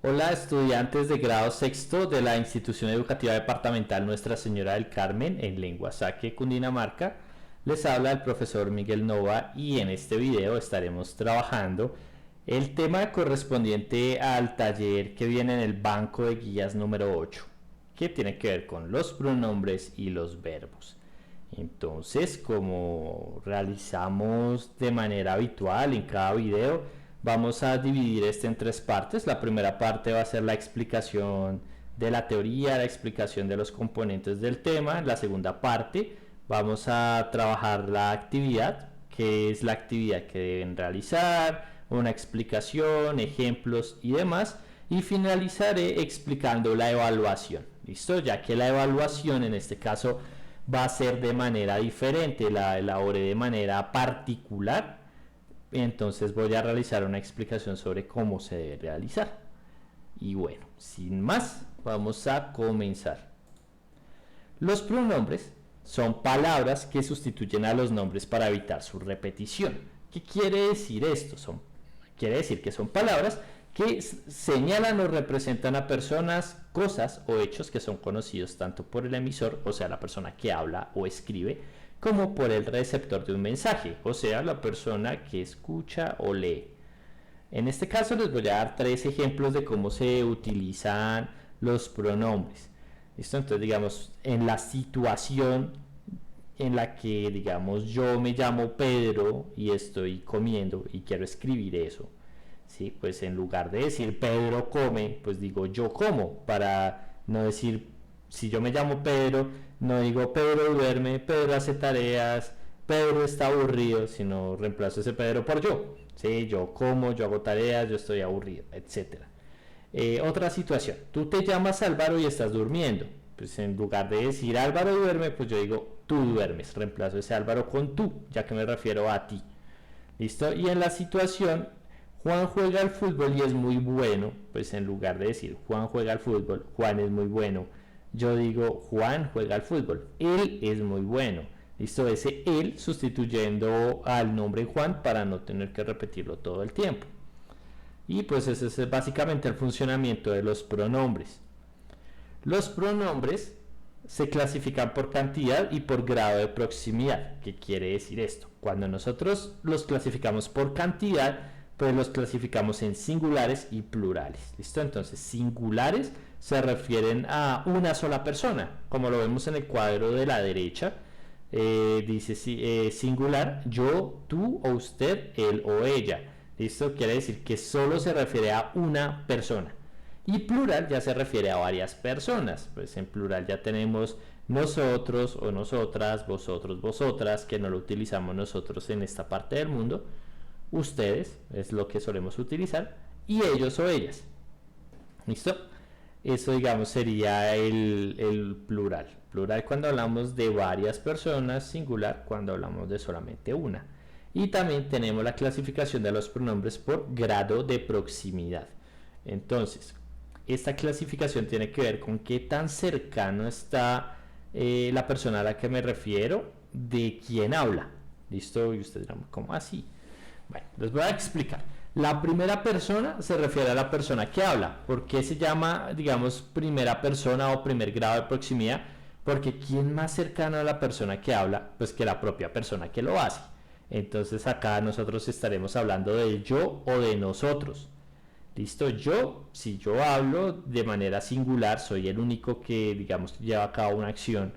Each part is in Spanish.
Hola estudiantes de grado sexto de la Institución Educativa Departamental Nuestra Señora del Carmen en Lenguasaque, Cundinamarca. Les habla el profesor Miguel Nova y en este video estaremos trabajando el tema correspondiente al taller que viene en el banco de guías número 8, que tiene que ver con los pronombres y los verbos. Entonces, como realizamos de manera habitual en cada video, vamos a dividir este en tres partes. La primera parte va a ser la explicación de la teoría, la explicación de los componentes del tema. La segunda parte vamos a trabajar la actividad, que es la actividad que deben realizar, una explicación, ejemplos y demás. Y finalizaré explicando la evaluación. ¿Listo? Ya que la evaluación en este caso va a ser de manera diferente, la elaboré de manera particular. Entonces voy a realizar una explicación sobre cómo se debe realizar. Y bueno, sin más, vamos a comenzar. Los pronombres son palabras que sustituyen a los nombres para evitar su repetición. ¿Qué quiere decir esto? Quiere decir que son palabras que señalan o representan a personas, cosas o hechos que son conocidos tanto por el emisor, o sea, la persona que habla o escribe, como por el receptor de un mensaje, o sea, la persona que escucha o lee. En este caso les voy a dar tres ejemplos de cómo se utilizan los pronombres. ¿Listo? Entonces, digamos, en la situación en la que, digamos, yo me llamo Pedro y estoy comiendo y quiero escribir eso, ¿sí? Pues en lugar de decir Pedro come, pues digo yo como, para no decir, si yo me llamo Pedro, no digo Pedro duerme, Pedro hace tareas, Pedro está aburrido, sino reemplazo ese Pedro por yo. ¿Sí? Yo como, yo hago tareas, yo estoy aburrido, etc. Otra situación, tú te llamas Álvaro y estás durmiendo. Pues en lugar de decir Álvaro duerme, pues yo digo tú duermes, reemplazo ese Álvaro con tú, ya que me refiero a ti. ¿Listo? Y en la situación, Juan juega al fútbol y es muy bueno, pues en lugar de decir Juan juega al fútbol, Juan es muy bueno, yo digo Juan juega al fútbol, él es muy bueno. ¿Listo? Ese él sustituyendo al nombre Juan para no tener que repetirlo todo el tiempo. Y pues ese es básicamente el funcionamiento de los pronombres. Los pronombres se clasifican por cantidad y por grado de proximidad. ¿Qué quiere decir esto? Cuando nosotros los clasificamos por cantidad, pues los clasificamos en singulares y plurales. ¿Listo? Entonces, singulares se refieren a una sola persona, como lo vemos en el cuadro de la derecha. Dice singular, yo, tú o usted, él o ella. ¿Listo? Quiere decir que solo se refiere a una persona. Y plural ya se refiere a varias personas. Pues en plural ya tenemos nosotros o nosotras, vosotros, vosotras, que no lo utilizamos nosotros en esta parte del mundo. Ustedes es lo que solemos utilizar. Y ellos o ellas. ¿Listo? Eso, digamos, sería el plural. Plural cuando hablamos de varias personas, singular cuando hablamos de solamente una. Y también tenemos la clasificación de los pronombres por grado de proximidad. Entonces, esta clasificación tiene que ver con qué tan cercano está la persona a la que me refiero de quién habla. ¿Listo? Y ustedes dirán, ¿cómo así? Bueno, les voy a explicar. La primera persona se refiere a la persona que habla. ¿Por qué se llama, digamos, primera persona o primer grado de proximidad? Porque ¿quién más cercano a la persona que habla? Pues que la propia persona que lo hace. Entonces acá nosotros estaremos hablando de yo o de nosotros. ¿Listo? Yo, si yo hablo de manera singular, soy el único que, digamos, lleva a cabo una acción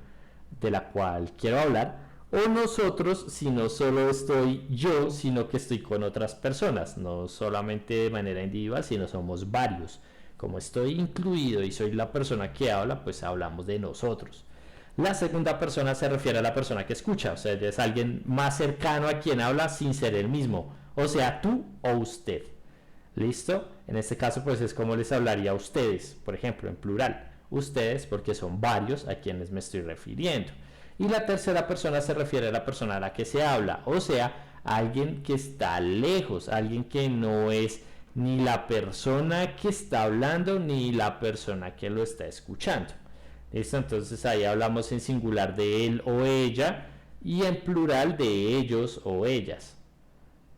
de la cual quiero hablar. O nosotros, si no solo estoy yo, sino que estoy con otras personas, no solamente de manera individual, sino somos varios. Como estoy incluido y soy la persona que habla, pues hablamos de nosotros. La segunda persona se refiere a la persona que escucha, o sea, es alguien más cercano a quien habla sin ser el mismo, o sea, tú o usted. ¿Listo? En este caso, pues es como les hablaría a ustedes, por ejemplo, en plural. Ustedes, porque son varios a quienes me estoy refiriendo. Y la tercera persona se refiere a la persona a la que se habla, o sea, alguien que está lejos, alguien que no es ni la persona que está hablando ni la persona que lo está escuchando. ¿Listo? Entonces ahí hablamos en singular de él o ella y en plural de ellos o ellas.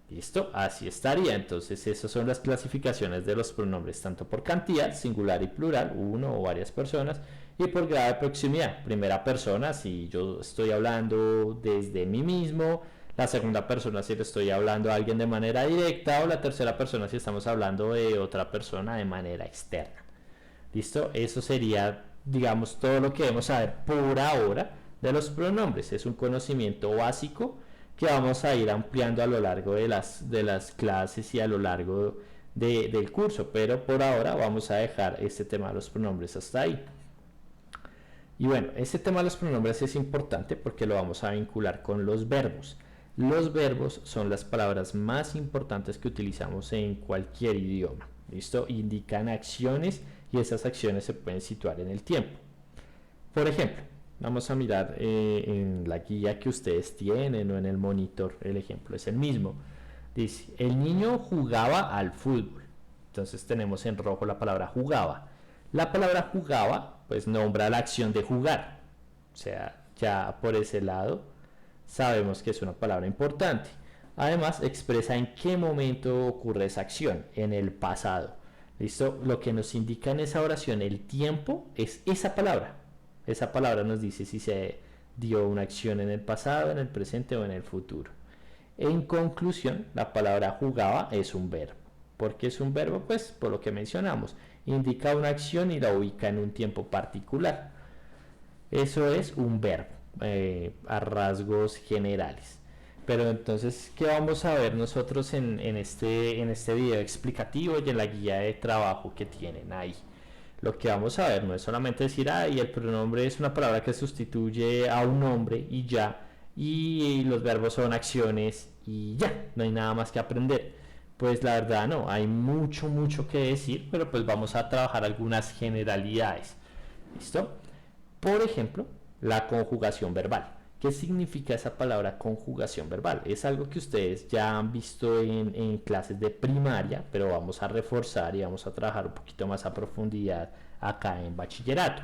¿Listo? Así estaría. Entonces, esas son las clasificaciones de los pronombres, tanto por cantidad, singular y plural, uno o varias personas, y por grado de proximidad. Primera persona, si yo estoy hablando desde mí mismo; la segunda persona, si le estoy hablando a alguien de manera directa; o la tercera persona, si estamos hablando de otra persona de manera externa. ¿Listo? Eso sería, digamos, todo lo que debemos saber por ahora de los pronombres. Es un conocimiento básico que vamos a ir ampliando a lo largo de las clases y a lo largo del curso, pero por ahora vamos a dejar este tema de los pronombres hasta ahí. Y bueno, este tema de los pronombres es importante porque lo vamos a vincular con los verbos. Los verbos son las palabras más importantes que utilizamos en cualquier idioma. ¿Listo? Indican acciones y esas acciones se pueden situar en el tiempo. Por ejemplo, vamos a mirar en la guía que ustedes tienen o en el monitor. El ejemplo es el mismo. Dice, el niño jugaba al fútbol. Entonces tenemos en rojo la palabra jugaba. La palabra jugaba pues nombra la acción de jugar. O sea, ya por ese lado sabemos que es una palabra importante. Además, expresa en qué momento ocurre esa acción, en el pasado. ¿Listo? Lo que nos indica en esa oración el tiempo es esa palabra. Esa palabra nos dice si se dio una acción en el pasado, en el presente o en el futuro. En conclusión, la palabra jugaba es un verbo. ¿Por qué es un verbo? Pues por lo que mencionamos. Indica una acción y la ubica en un tiempo particular. Eso es un verbo, a rasgos generales. Pero entonces, ¿qué vamos a ver nosotros en este video explicativo y en la guía de trabajo que tienen ahí? Lo que vamos a ver no es solamente decir, el pronombre es una palabra que sustituye a un nombre y ya, y los verbos son acciones y ya, no hay nada más que aprender. Pues la verdad no, hay mucho que decir, pero pues vamos a trabajar algunas generalidades. ¿Listo? Por ejemplo, la conjugación verbal. ¿Qué significa esa palabra conjugación verbal? Es algo que ustedes ya han visto en clases de primaria, pero vamos a reforzar y vamos a trabajar un poquito más a profundidad acá en bachillerato.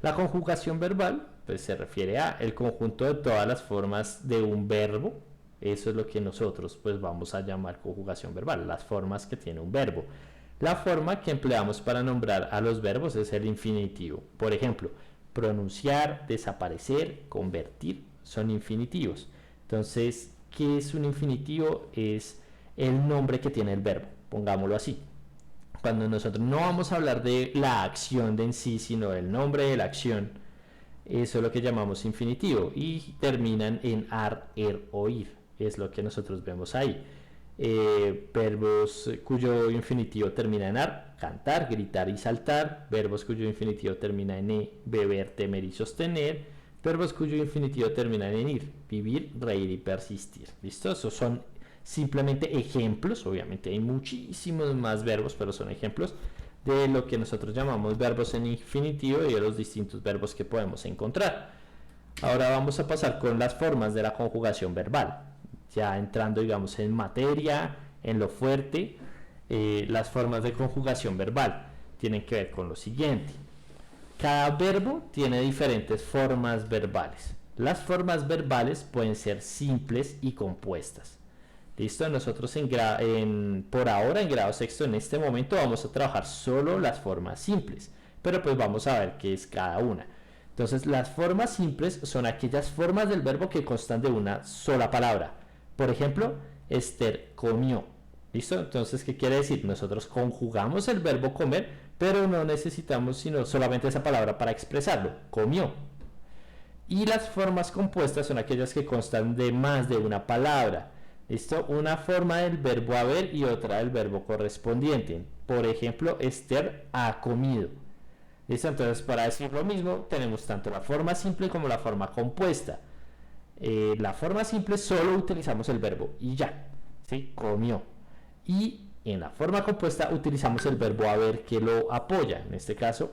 La conjugación verbal pues, se refiere a el conjunto de todas las formas de un verbo. Eso es lo que nosotros pues, vamos a llamar conjugación verbal, las formas que tiene un verbo. La forma que empleamos para nombrar a los verbos es el infinitivo. Por ejemplo, pronunciar, desaparecer, convertir, son infinitivos. Entonces, ¿qué es un infinitivo? Es el nombre que tiene el verbo, pongámoslo así. Cuando nosotros no vamos a hablar de la acción de en sí, sino del nombre de la acción, eso es lo que llamamos infinitivo y terminan en ar, er o ir. Es lo que nosotros vemos ahí. Verbos cuyo infinitivo termina en ar, cantar, gritar y saltar; verbos cuyo infinitivo termina en e, beber, temer y sostener; verbos cuyo infinitivo termina en ir, vivir, reír y persistir. ¿Listo? Esos son simplemente ejemplos. Obviamente hay muchísimos más verbos, pero son ejemplos de lo que nosotros llamamos verbos en infinitivo y de los distintos verbos que podemos encontrar. Ahora vamos a pasar con las formas de la conjugación verbal. Ya entrando, digamos, en materia, en lo fuerte, las formas de conjugación verbal tienen que ver con lo siguiente. Cada verbo tiene diferentes formas verbales. Las formas verbales pueden ser simples y compuestas. ¿Listo? Nosotros por ahora en grado sexto, en este momento, vamos a trabajar solo las formas simples. Pero pues vamos a ver qué es cada una. Entonces, las formas simples son aquellas formas del verbo que constan de una sola palabra. Por ejemplo, Esther comió. ¿Listo? Entonces, ¿qué quiere decir? Nosotros conjugamos el verbo comer, pero no necesitamos sino solamente esa palabra para expresarlo. Comió. Y las formas compuestas son aquellas que constan de más de una palabra. ¿Listo? Una forma del verbo haber y otra del verbo correspondiente. Por ejemplo, Esther ha comido. ¿Listo? Entonces, para decir lo mismo, tenemos tanto la forma simple como la forma compuesta. La forma simple solo utilizamos el verbo y ya, ¿sí? Comió. Y en la forma compuesta utilizamos el verbo haber que lo apoya. En este caso,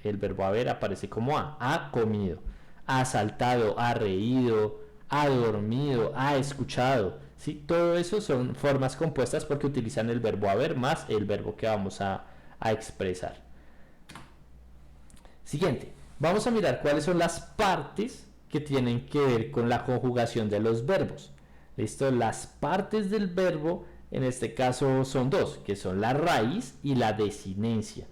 el verbo haber aparece como ha comido, ha saltado, ha reído, ha dormido, ha escuchado. ¿Sí? Todo eso son formas compuestas porque utilizan el verbo haber más el verbo que vamos a expresar. Siguiente, vamos a mirar cuáles son las partes que tienen que ver con la conjugación de los verbos. ¿Listo? Las partes del verbo en este caso son dos, que son la raíz y la desinencia.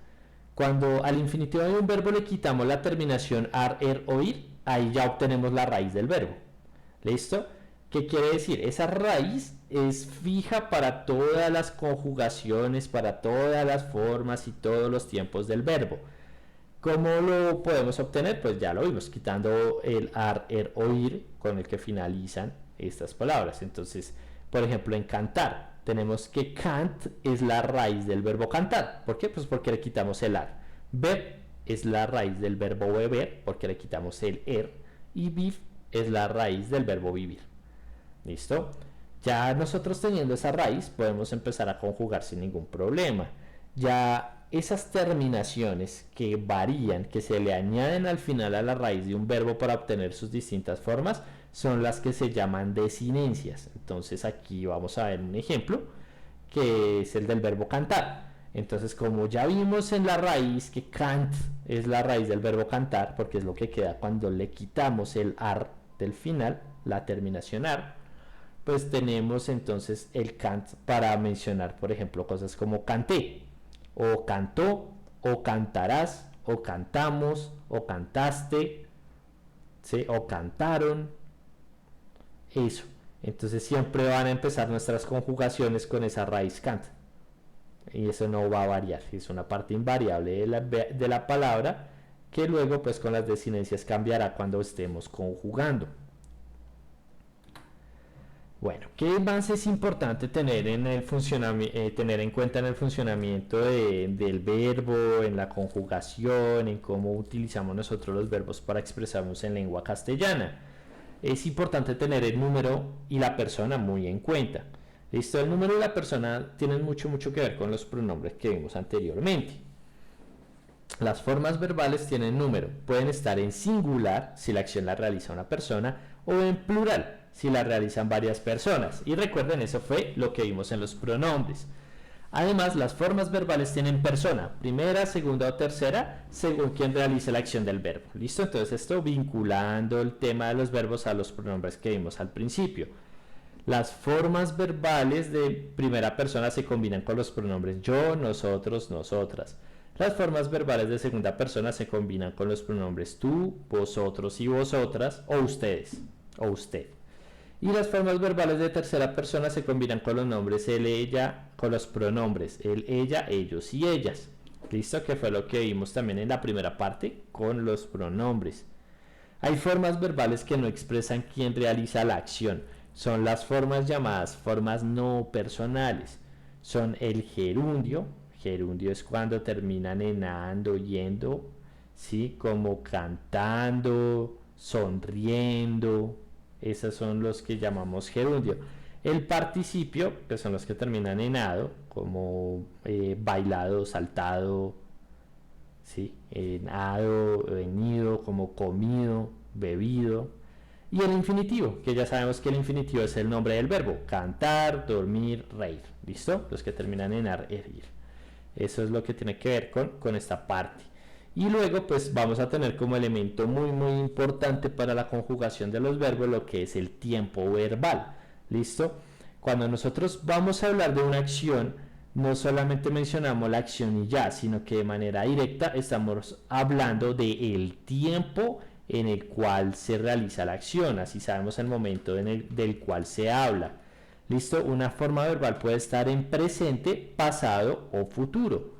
Cuando al infinitivo de un verbo le quitamos la terminación ar, er o ir, ahí ya obtenemos la raíz del verbo. ¿Listo? ¿Qué quiere decir? Esa raíz es fija para todas las conjugaciones, para todas las formas y todos los tiempos del verbo. ¿Cómo lo podemos obtener? Pues ya lo vimos, quitando el ar, er o ir con el que finalizan estas palabras. Entonces, por ejemplo, en cantar, tenemos que cant es la raíz del verbo cantar. ¿Por qué? Pues porque le quitamos el ar. Ver es la raíz del verbo beber, porque le quitamos el er. Y viv es la raíz del verbo vivir. ¿Listo? Ya nosotros teniendo esa raíz podemos empezar a conjugar sin ningún problema. Ya esas terminaciones que varían, que se le añaden al final a la raíz de un verbo para obtener sus distintas formas, son las que se llaman desinencias. Entonces aquí vamos a ver un ejemplo, que es el del verbo cantar. Entonces, como ya vimos en la raíz que cant es la raíz del verbo cantar, porque es lo que queda cuando le quitamos el ar del final, la terminación ar, pues tenemos entonces el cant para mencionar, por ejemplo, cosas como canté, o cantó, o cantarás, o cantamos, o cantaste, ¿sí? O cantaron, eso. Entonces siempre van a empezar nuestras conjugaciones con esa raíz cant. Y eso no va a variar, es una parte invariable de la palabra que luego pues con las desinencias cambiará cuando estemos conjugando. Bueno, ¿qué más es importante tener en tener en cuenta en el funcionamiento del verbo, en la conjugación, en cómo utilizamos nosotros los verbos para expresarnos en lengua castellana? Es importante tener el número y la persona muy en cuenta. ¿Listo? El número y la persona tienen mucho que ver con los pronombres que vimos anteriormente. Las formas verbales tienen número, pueden estar en singular si la acción la realiza una persona o en plural si la realizan varias personas. Y recuerden, eso fue lo que vimos en los pronombres. Además, las formas verbales tienen persona, primera, segunda o tercera, según quien realice la acción del verbo. ¿Listo? Entonces esto vinculando el tema de los verbos a los pronombres que vimos al principio. Las formas verbales de primera persona se combinan con los pronombres yo, nosotros, nosotras. Las formas verbales de segunda persona se combinan con los pronombres tú, vosotros y vosotras, o ustedes, o usted. Y las formas verbales de tercera persona se combinan con los nombres él, ella, con los pronombres él, ella, ellos y ellas. ¿Listo? Que fue lo que vimos también en la primera parte con los pronombres. Hay formas verbales que no expresan quién realiza la acción. Son las formas llamadas formas no personales. Son el gerundio. Gerundio es cuando terminan en ando, yendo, ¿sí? Como cantando, sonriendo. Esos son los que llamamos gerundio. El participio, que son los que terminan en ado, como bailado, saltado, ¿sí? En ado, venido, como comido, bebido. Y el infinitivo, que ya sabemos que el infinitivo es el nombre del verbo, cantar, dormir, reír. ¿Listo? Los que terminan en ar, er, ir. Eso es lo que tiene que ver con esta parte. Y luego pues vamos a tener como elemento muy importante para la conjugación de los verbos lo que es el tiempo verbal. ¿Listo? Cuando nosotros vamos a hablar de una acción, no solamente mencionamos la acción y ya, sino que de manera directa estamos hablando del tiempo en el cual se realiza la acción, así sabemos el momento del cual se habla. ¿Listo? Una forma verbal puede estar en presente, pasado o futuro.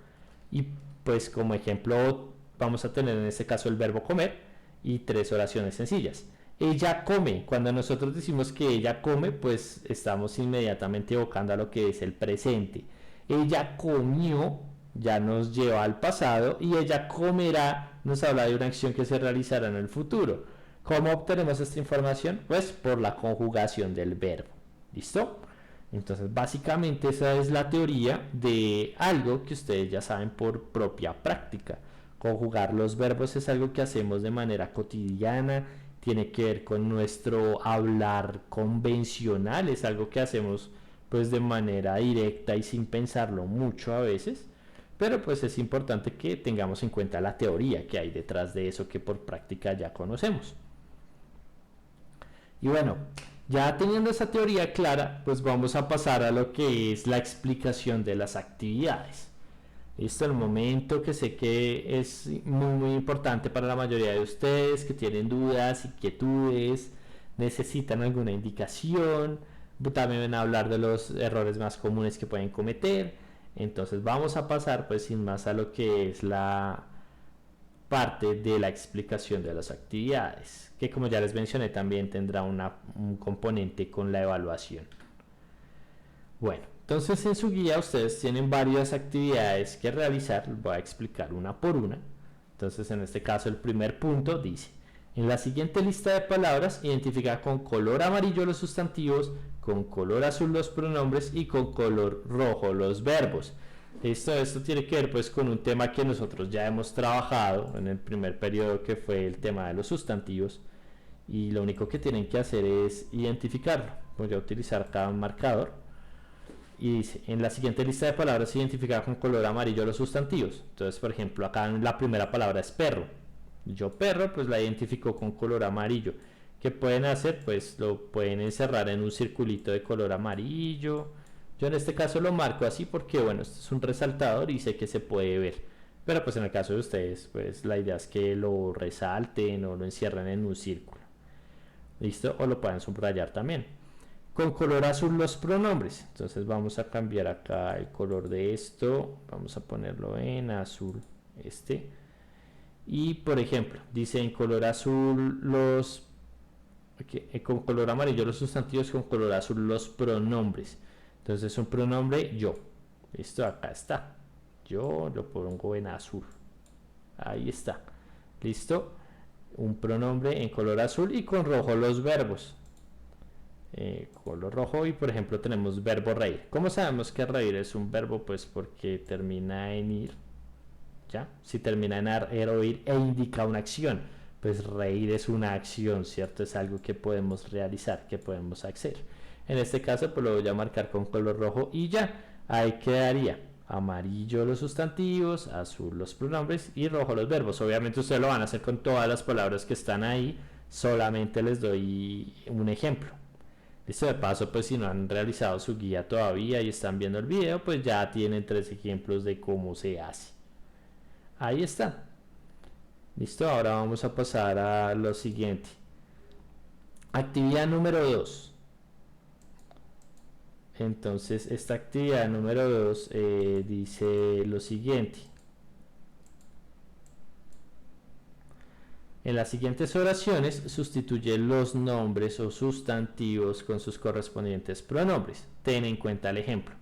Y pues como ejemplo vamos a tener en este caso el verbo comer y tres oraciones sencillas. Ella come. Cuando nosotros decimos que ella come, pues estamos inmediatamente evocando a lo que es el presente. Ella comió ya nos lleva al pasado y ella comerá nos habla de una acción que se realizará en el futuro. ¿Cómo obtenemos esta información? Pues por la conjugación del verbo. ¿Listo? Entonces básicamente esa es la teoría de algo que ustedes ya saben por propia práctica. Conjugar los verbos es algo que hacemos de manera cotidiana, tiene que ver con nuestro hablar convencional, es algo que hacemos pues de manera directa y sin pensarlo mucho a veces, pero pues es importante que tengamos en cuenta la teoría que hay detrás de eso que por práctica ya conocemos. Y bueno, Ya teniendo esa teoría clara, pues vamos a pasar a lo que es la explicación de las actividades. Listo, el momento que sé que es muy importante para la mayoría de ustedes que tienen dudas, inquietudes, necesitan alguna indicación, también van a hablar de los errores más comunes que pueden cometer. Entonces vamos a pasar pues sin más a lo que es la parte de la explicación de las actividades, que como ya les mencioné también tendrá un componente con la evaluación. Bueno, entonces en su guía ustedes tienen varias actividades que realizar, les voy a explicar una por una. Entonces en este caso el primer punto dice: en la siguiente lista de palabras identifica con color amarillo los sustantivos, con color azul los pronombres y con color rojo los verbos. Esto tiene que ver pues con un tema que nosotros ya hemos trabajado en el primer periodo, que fue el tema de los sustantivos, y lo único que tienen que hacer es identificarlo. Voy a utilizar acá un marcador y dice: en la siguiente lista de palabras identifica con color amarillo los sustantivos. Entonces, por ejemplo, acá la primera palabra es perro. Yo perro pues la identifico con color amarillo. ¿Qué pueden hacer? Pues lo pueden encerrar en un circulito de color amarillo. Yo en este caso lo marco así porque bueno, esto es un resaltador y sé que se puede ver. Pero pues en el caso de ustedes, pues la idea es que lo resalten o lo encierren en un círculo. ¿Listo? O lo pueden subrayar también. Con color azul los pronombres. Entonces vamos a cambiar acá el color de esto. Vamos a ponerlo en azul. Y por ejemplo, dice en color azul los... con color amarillo los sustantivos, con color azul los pronombres. Entonces un pronombre yo. Listo, acá está. Yo lo pongo en azul. Ahí está. Listo. Un pronombre en color azul y con rojo los verbos. Color rojo, y por ejemplo tenemos verbo reír. ¿Cómo sabemos que reír es un verbo? Pues porque termina en ir. ¿Ya? Si termina en er o ir e indica una acción, pues reír es una acción, ¿cierto? Es algo que podemos realizar, que podemos hacer. En este caso pues lo voy a marcar con color rojo y ya. Ahí quedaría amarillo los sustantivos, azul los pronombres y rojo los verbos. Obviamente ustedes lo van a hacer con todas las palabras que están ahí, solamente les doy un ejemplo. Listo, de paso pues si no han realizado su guía todavía y están viendo el video, pues ya tienen 3 ejemplos de cómo se hace. Ahí está. Listo, ahora vamos a pasar a lo siguiente. Actividad número 2. Entonces esta actividad número 2 dice lo siguiente: en las siguientes oraciones sustituye los nombres o sustantivos con sus correspondientes pronombres. Ten en cuenta el ejemplo.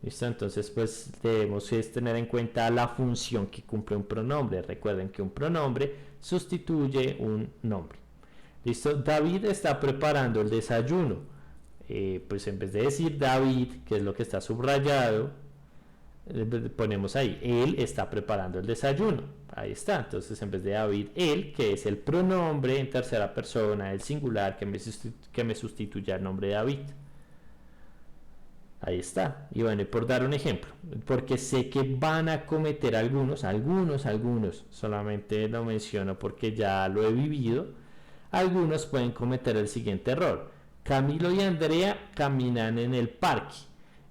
¿Listo? Entonces pues debemos tener en cuenta la función que cumple un pronombre. Recuerden que un pronombre sustituye un nombre. ¿Listo? David está preparando el desayuno. Pues en vez de decir David, que es lo que está subrayado, ponemos ahí, él está preparando el desayuno. Ahí está. Entonces en vez de David, él, que es el pronombre en tercera persona, el singular que me sustituye al nombre de David. Ahí está. Y bueno, por dar un ejemplo, porque sé que van a cometer algunos, solamente lo menciono porque ya lo he vivido, algunos pueden cometer el siguiente error: Camilo y Andrea caminan en el parque.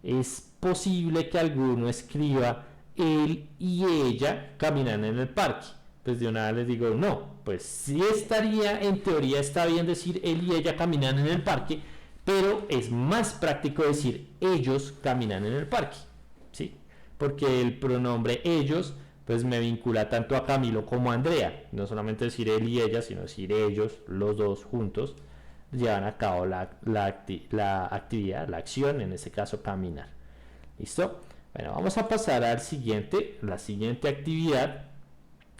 Es posible que alguno escriba él y ella caminan en el parque. Pues de una vez les digo, no, pues sí estaría, en teoría está bien decir él y ella caminan en el parque, pero es más práctico decir ellos caminan en el parque, ¿sí? Porque el pronombre ellos pues me vincula tanto a Camilo como a Andrea. No solamente decir él y ella, sino decir ellos, los dos juntos, llevan a cabo la actividad, la acción, en este caso caminar. ¿Listo? Bueno, vamos a pasar al siguiente. La siguiente actividad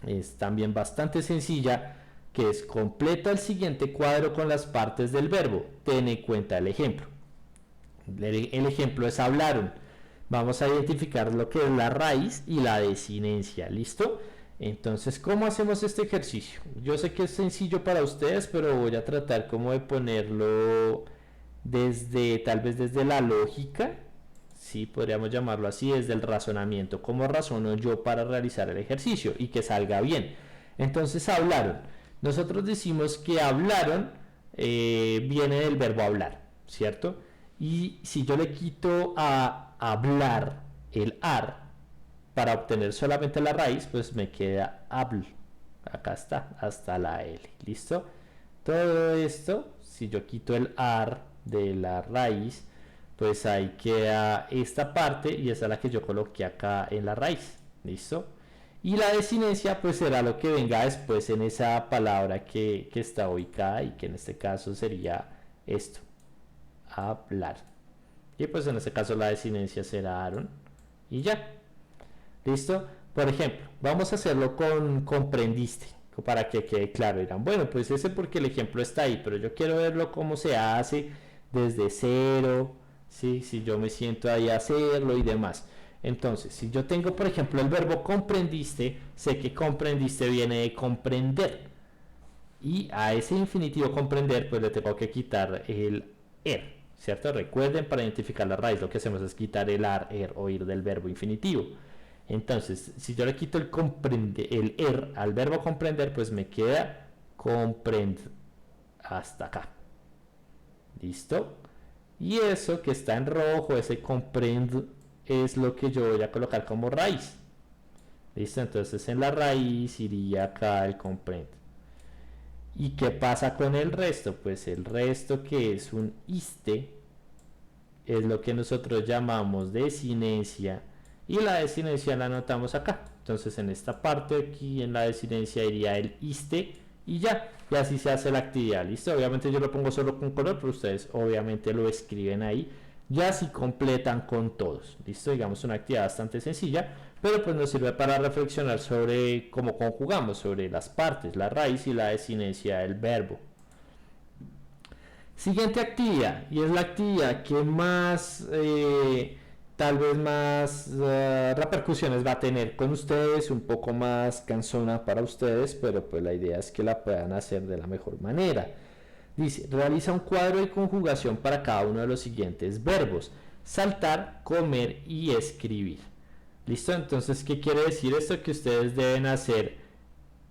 es también bastante sencilla, que es: completa el siguiente cuadro con las partes del verbo. Ten en cuenta el ejemplo. El ejemplo es hablaron. Vamos a identificar lo que es la raíz y la desinencia. ¿Listo? Entonces, ¿cómo hacemos este ejercicio? Yo sé que es sencillo para ustedes, pero voy a tratar como de ponerlo tal vez desde la lógica, sí, podríamos llamarlo así, desde el razonamiento. ¿Cómo razono yo para realizar el ejercicio y que salga bien? Entonces, hablaron. Nosotros decimos que hablaron viene del verbo hablar, ¿cierto? Y si yo le quito a hablar el ar para obtener solamente la raíz, pues me queda habl. Acá está, hasta la L, ¿listo? Todo esto, si yo quito el ar de la raíz, pues ahí queda esta parte y esa es la que yo coloqué acá en la raíz, ¿listo? Y la desinencia pues será lo que venga después en esa palabra que está ubicada y que en este caso sería esto, hablar. Y pues en este caso la desinencia será Aaron y ya, ¿listo? Por ejemplo, vamos a hacerlo con comprendiste para que quede claro. Dirán, bueno, pues ese porque el ejemplo está ahí, pero yo quiero verlo cómo se hace desde cero, ¿sí? Si yo me siento ahí a hacerlo y demás. Entonces, si yo tengo, por ejemplo, el verbo comprendiste, sé que comprendiste viene de comprender. Y a ese infinitivo comprender, pues le tengo que quitar el er, ¿cierto? Recuerden, para identificar la raíz, lo que hacemos es quitar el ar, er o ir del verbo infinitivo. Entonces, si yo le quito el er al verbo comprender, pues me queda comprend hasta acá. ¿Listo? Y eso que está en rojo, ese comprend, es lo que yo voy a colocar como raíz. ¿Listo? Entonces en la raíz iría acá el comprend. ¿Y qué pasa con el resto? Pues el resto, que es un iste, es lo que nosotros llamamos desinencia, y la desinencia la anotamos acá. Entonces en esta parte aquí en la desinencia iría el iste y ya, y así se hace la actividad. ¿Listo? Obviamente yo lo pongo solo con color, pero ustedes obviamente lo escriben ahí, ya si completan con todos. ¿Listo? Digamos una actividad bastante sencilla, pero pues nos sirve para reflexionar sobre cómo conjugamos, sobre las partes, la raíz y la desinencia del verbo. Siguiente actividad, y es la actividad que más, tal vez más repercusiones va a tener con ustedes, un poco más cansona para ustedes, pero pues la idea es que la puedan hacer de la mejor manera. Dice, realiza un cuadro de conjugación para cada uno de los siguientes verbos: saltar, comer y escribir. ¿Listo? Entonces, ¿qué quiere decir esto? Que ustedes deben hacer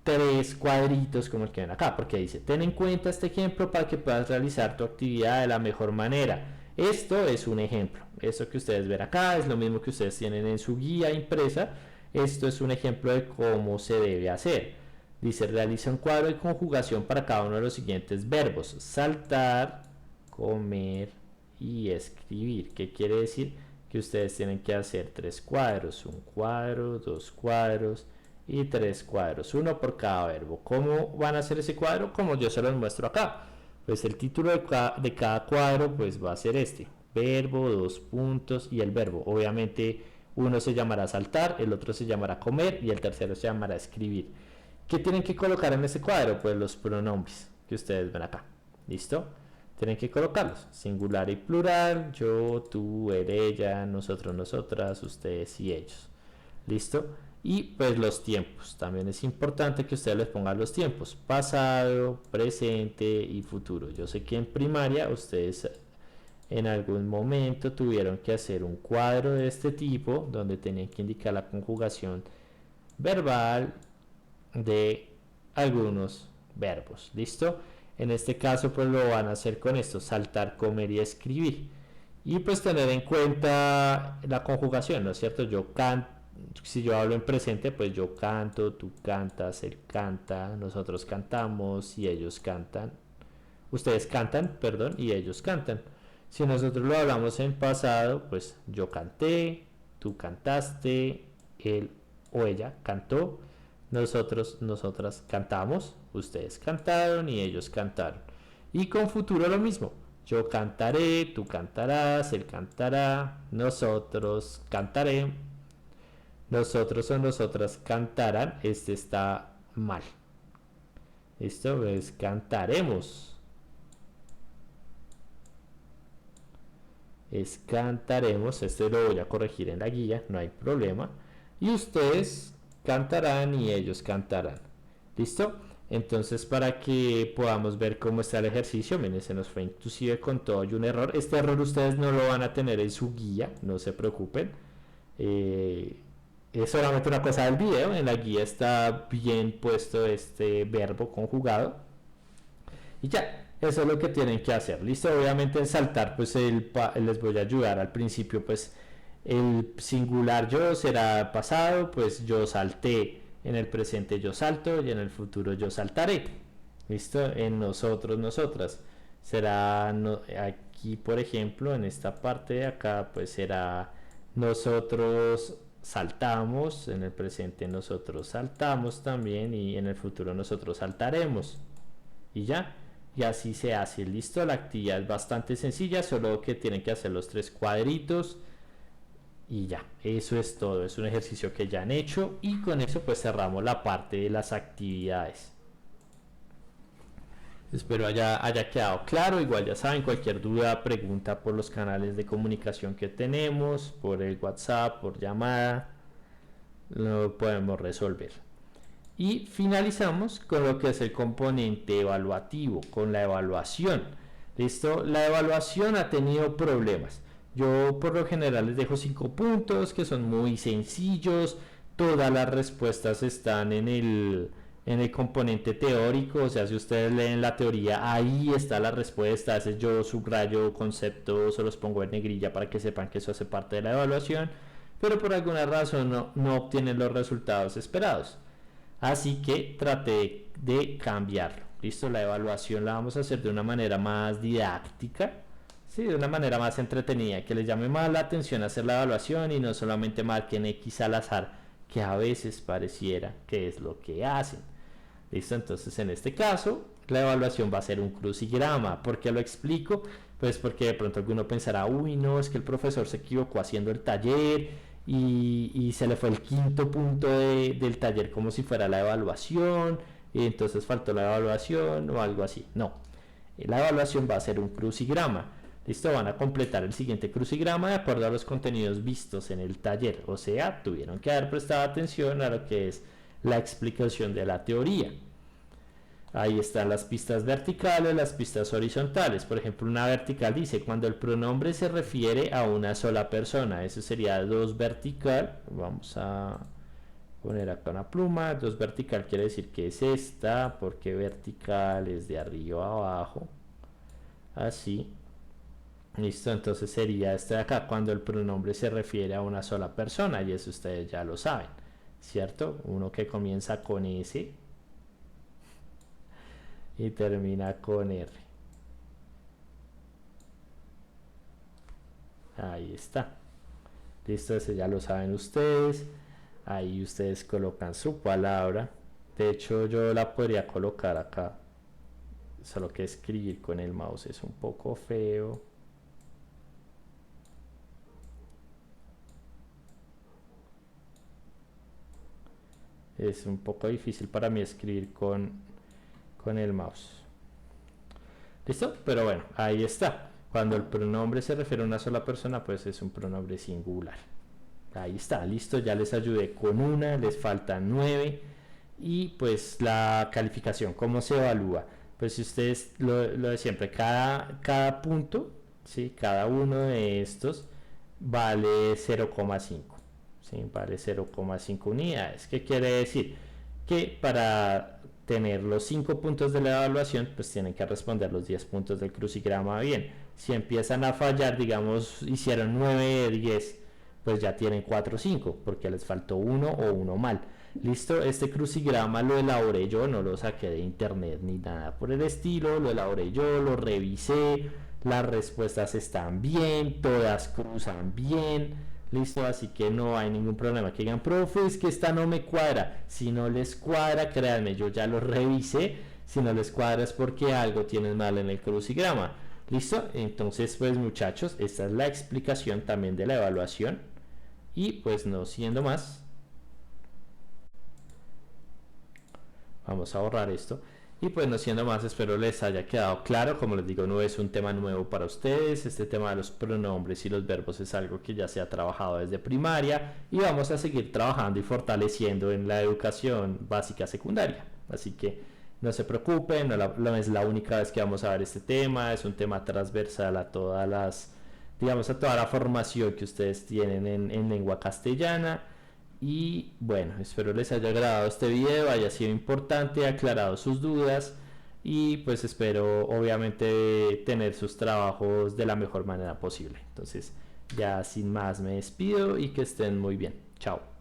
3 cuadritos como el que ven acá, porque dice, ten en cuenta este ejemplo para que puedas realizar tu actividad de la mejor manera. Esto es un ejemplo. Esto que ustedes ven acá es lo mismo que ustedes tienen en su guía impresa. Esto es un ejemplo de cómo se debe hacer. Dice, realiza un cuadro de conjugación para cada uno de los siguientes verbos: saltar, comer y escribir. ¿Qué quiere decir? Que ustedes tienen que hacer 3 cuadros, un cuadro, 2 cuadros y 3 cuadros, uno por cada verbo. ¿Cómo van a hacer ese cuadro? Como yo se los muestro acá. Pues el título de cada cuadro pues va a ser este: verbo, 2 puntos y el verbo. Obviamente uno se llamará saltar, el otro se llamará comer y el tercero se llamará escribir. ¿Qué tienen que colocar en ese cuadro? Pues los pronombres que ustedes ven acá. ¿Listo? Tienen que colocarlos: singular y plural, yo, tú, él, ella, nosotros, nosotras, ustedes y ellos. ¿Listo? Y pues los tiempos, también es importante que ustedes les pongan los tiempos: pasado, presente y futuro. Yo sé que en primaria ustedes en algún momento tuvieron que hacer un cuadro de este tipo donde tenían que indicar la conjugación verbal de algunos verbos. ¿Listo? En este caso pues lo van a hacer con esto: saltar, comer y escribir. Y pues tener en cuenta la conjugación, ¿no es cierto? Si yo hablo en presente, pues yo canto, tú cantas, él canta, nosotros cantamos y ellos cantan. Ustedes cantan, perdón, y ellos cantan. Si nosotros lo hablamos en pasado, pues yo canté, tú cantaste, él o ella cantó, nosotros, nosotras cantamos, ustedes cantaron y ellos cantaron. Y con futuro lo mismo: yo cantaré, tú cantarás, él cantará, nosotros cantaré, nosotros o nosotras cantarán. Este está mal. Esto es cantaremos. Es cantaremos. Este lo voy a corregir en la guía, no hay problema. Y ustedes cantarán y ellos cantarán. ¿Listo? Entonces, para que podamos ver cómo está el ejercicio, miren, se nos fue inclusive con todo y un error. Este error ustedes no lo van a tener en su guía, no se preocupen. Es solamente una cosa del video. En la guía está bien puesto este verbo conjugado. Y ya, Eso es lo que tienen que hacer. Listo, obviamente en saltar pues les voy a ayudar al principio, pues el singular yo será pasado, pues yo salté, en el presente yo salto y en el futuro yo saltaré. Listo, en nosotros, nosotras será aquí, por ejemplo, en esta parte de acá pues será nosotros saltamos, en el presente nosotros saltamos también y en el futuro nosotros saltaremos y ya, y así se hace. Listo, la actividad es bastante sencilla, solo que tienen que hacer los 3 cuadritos y ya, eso es todo. Es un ejercicio que ya han hecho y con eso pues cerramos la parte de las actividades. Espero haya quedado claro. Igual ya saben, cualquier duda, pregunta por los canales de comunicación que tenemos, por el WhatsApp, por llamada, lo podemos resolver. Y finalizamos con lo que es el componente evaluativo, con la evaluación. ¿Listo? La evaluación ha tenido problemas. Yo por lo general les dejo 5 puntos que son muy sencillos. Todas las respuestas están en el componente teórico. O sea, si ustedes leen la teoría, ahí está la respuesta. A veces yo subrayo conceptos o los pongo en negrilla para que sepan que eso hace parte de la evaluación. Pero por alguna razón no obtienen los resultados esperados. Así que traté de cambiarlo. Listo, la evaluación la vamos a hacer de una manera más didáctica, ¿sí? De una manera más entretenida, que les llame más la atención hacer la evaluación y no solamente marquen X al azar, que a veces pareciera que es lo que hacen. Listo, entonces en este caso la evaluación va a ser un crucigrama. ¿Por qué lo explico? Pues porque de pronto alguno pensará, uy, no, es que el profesor se equivocó haciendo el taller y se le fue el quinto punto del taller como si fuera la evaluación, y entonces faltó la evaluación o algo así. No, la evaluación va a ser un crucigrama. Listo, van a completar el siguiente crucigrama de acuerdo a los contenidos vistos en el taller. O sea, tuvieron que haber prestado atención a lo que es la explicación de la teoría. Ahí están las pistas verticales, las pistas horizontales. Por ejemplo, una vertical dice cuando el pronombre se refiere a una sola persona. Eso sería 2 vertical. Vamos a poner acá una pluma. 2 vertical quiere decir que es esta, porque vertical es de arriba a abajo. Así. Listo, entonces sería este de acá cuando el pronombre se refiere a una sola persona. Y eso ustedes ya lo saben, ¿cierto? Uno que comienza con S y termina con R. Ahí está. Listo, ese ya lo saben ustedes. Ahí ustedes colocan su palabra. De hecho, yo la podría colocar acá. Solo que escribir con el mouse es un poco feo. Es un poco difícil para mí escribir con el mouse. ¿Listo? Pero bueno, ahí está. Cuando el pronombre se refiere a una sola persona, pues es un pronombre singular. Ahí está, listo, ya les ayudé con una, les faltan 9. Y pues la calificación, ¿cómo se evalúa? Pues si ustedes lo de siempre, cada punto, ¿sí? Cada uno de estos vale 0,5. ¿Sí? Vale 0,5 unidades. ¿Qué quiere decir? Que para tener los 5 puntos de la evaluación, pues tienen que responder los 10 puntos del crucigrama bien. Si empiezan a fallar, digamos, hicieron 9 de 10, pues ya tienen 4 o 5, porque les faltó uno o uno mal. Listo, este crucigrama lo elaboré yo, no lo saqué de internet ni nada por el estilo, lo elaboré yo, lo revisé, las respuestas están bien, todas cruzan bien. Listo, así que no hay ningún problema. Que digan, profe, es que esta no me cuadra. Si no les cuadra, créanme, yo ya lo revisé. Si no les cuadra es porque algo tienen mal en el crucigrama. ¿Listo? Entonces, pues muchachos, esta es la explicación también de la evaluación. Y pues no siendo más, vamos a borrar esto. Y pues no siendo más, espero les haya quedado claro. Como les digo, no es un tema nuevo para ustedes. Este tema de los pronombres y los verbos es algo que ya se ha trabajado desde primaria y vamos a seguir trabajando y fortaleciendo en la educación básica secundaria. Así que no se preocupen, no es la única vez que vamos a ver este tema. Es un tema transversal a todas las, digamos, a toda la formación que ustedes tienen en lengua castellana. Y bueno, espero les haya agradado este video, haya sido importante, aclarado sus dudas. y pues espero obviamente tener sus trabajos de la mejor manera posible. Entonces ya sin más me despido y que estén muy bien. Chao.